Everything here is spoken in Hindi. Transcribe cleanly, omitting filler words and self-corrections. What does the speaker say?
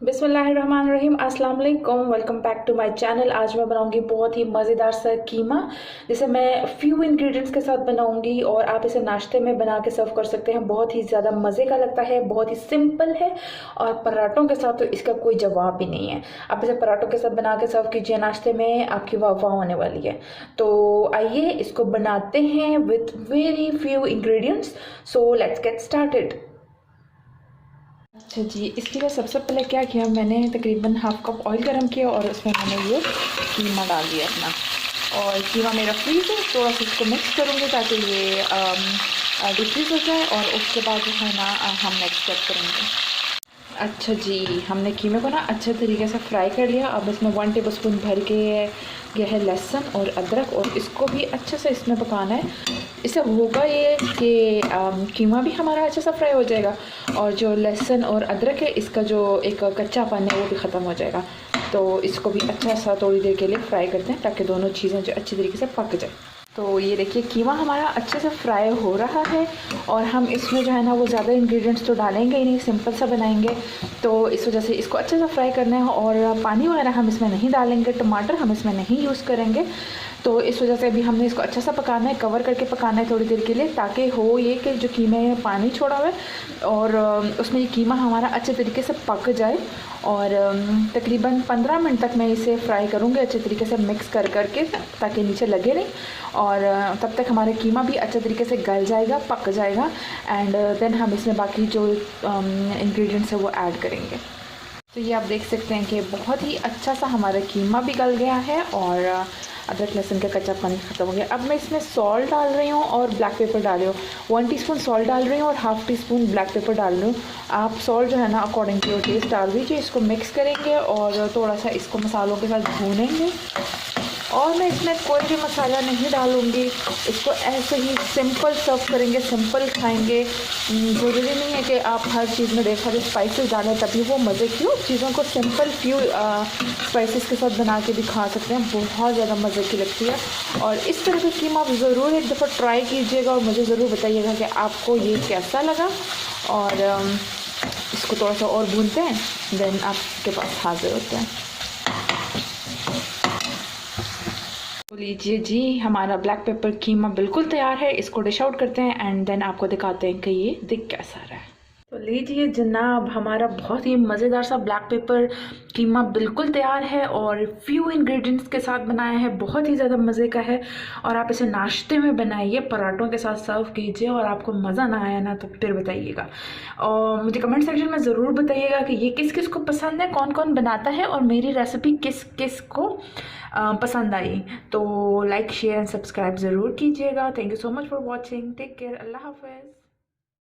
बिस्मिल्लाहिर्रहमानिर्रहीम, अस्सलाम वालेकुम। Welcome back to my channel. आज मैं बनाऊंगी बहुत ही मज़ेदार सा कीमा, जिसे मैं फ्यू इंग्रेडिएंट्स के साथ बनाऊंगी और आप इसे नाश्ते में बना के सर्व कर सकते हैं। बहुत ही ज़्यादा मज़े का लगता है, बहुत ही सिंपल है और पराठों के साथ तो इसका कोई जवाब भी नहीं है। आप इसे पराठों के साथ बना के सर्व कीजिए नाश्ते में, आपकी वाह वाह होने वाली है। तो आइए इसको बनाते हैं with very few ingredients. So let's get started. अच्छा जी, इसके लिए सबसे पहले क्या किया, मैंने तकरीबन हाफ कप ऑयल गर्म किया और उसमें मैंने ये कीमा डाल दिया अपना। और कीमा मेरा फ्रीज है, थोड़ा सा इसको मिक्स करूँगी ताकि ये डिफ्रीज हो जाए और उसके बाद जो है ना हम नेक्स्ट स्टेप करेंगे। अच्छा जी, हमने कीमे को ना अच्छे तरीके से फ्राई कर लिया। अब इसमें 1 टेबलस्पून भर के यह है लहसुन और अदरक, और इसको भी अच्छे से इसमें पकाना है। इससे होगा ये कि कीमा भी हमारा अच्छे से फ्राई हो जाएगा और जो लहसुन और अदरक है इसका जो एक कच्चापन है वो भी ख़त्म हो जाएगा। तो इसको भी अच्छा सा थोड़ी देर के लिए फ्राई करते हैं ताकि दोनों चीज़ें जो अच्छी तरीके से पक जाए। तो ये देखिए कीमा हमारा अच्छे से फ्राई हो रहा है और हम इसमें जो है ना वो ज़्यादा इंग्रेडिएंट्स तो डालेंगे ही नहीं, सिंपल सा बनाएंगे। तो इस वजह से इसको अच्छे से फ्राई करना है और पानी वगैरह हम इसमें नहीं डालेंगे, टमाटर हम इसमें नहीं यूज़ करेंगे। तो इस वजह से अभी हमने इसको अच्छा सा पकाना है, कवर करके पकाना है थोड़ी देर के लिए, ताकि हो ये कि जो कीमे में पानी छोड़ा हुआ है और उसमें ये कीमा हमारा अच्छे तरीके से पक जाए। और तकरीबन 15 मिनट तक मैं इसे फ्राई करूँगी अच्छे तरीके से मिक्स कर करके, ताकि नीचे लगे नहीं। और तब तक हमारा कीमा भी अच्छे तरीके से गल जाएगा, पक जाएगा। एंड देन हम इसमें बाकी जो इंग्रेडिएंट्स है वो ऐड करेंगे। तो ये आप देख सकते हैं कि बहुत ही अच्छा सा हमारा कीमा भी गल गया है और अदरक लहसुन का कच्चापन ख़त्म हो गया। अब मैं इसमें सॉल्ट डाल रही हूँ और ब्लैक पेपर डाल रही हूँ। 1 टीस्पून सॉल्ट डाल रही हूँ और half tea spoon black pepper डाल रही हूँ। आप सॉल्ट जो है ना अकॉर्डिंग टू योर टेस्ट डाल दीजिए। इसको मिक्स करेंगे और थोड़ा सा इसको मसालों के साथ भूनेंगे। और मैं इसमें कोई भी मसाला नहीं डालूँगी, इसको ऐसे ही सिंपल सर्व करेंगे, सिंपल खाएंगे। ज़रूरी नहीं है कि आप हर चीज़ में सारे स्पाइसेस डालें तभी वो मज़े की हो। चीज़ों को सिंपल फ्यू स्पाइसेस के साथ बना के भी खा सकते हैं, बहुत ज़्यादा मज़े की लगती है। और इस तरह का कीमा आप ज़रूर एक दफ़ा ट्राई कीजिएगा और मुझे ज़रूर बताइएगा कि आपको ये कैसा लगा। और इसको थोड़ा सा और भूनते हैं, देन आपके पास हाजिर होते हैं। तो लीजिए जी, हमारा ब्लैक पेपर कीमा बिल्कुल तैयार है। इसको डिश आउट करते हैं एंड देन आपको दिखाते हैं कि ये दिख कैसा रहा है। तो लीजिए जनाब, हमारा बहुत ही मज़ेदार सा ब्लैक पेपर कीमा बिल्कुल तैयार है और फ्यू इंग्रेडिएंट्स के साथ बनाया है, बहुत ही ज़्यादा मज़े का है। और आप इसे नाश्ते में बनाइए, पराठों के साथ सर्व कीजिए और आपको मज़ा ना आया ना तो फिर बताइएगा। और मुझे कमेंट सेक्शन में ज़रूर बताइएगा कि ये किस किस को पसंद है, कौन कौन बनाता है और मेरी रेसिपी किस किस को पसंद आई। तो लाइक शेयर एंड सब्सक्राइब ज़रूर कीजिएगा। Thank you so much for watching. Take care. अल्लाह हाफ़िज़।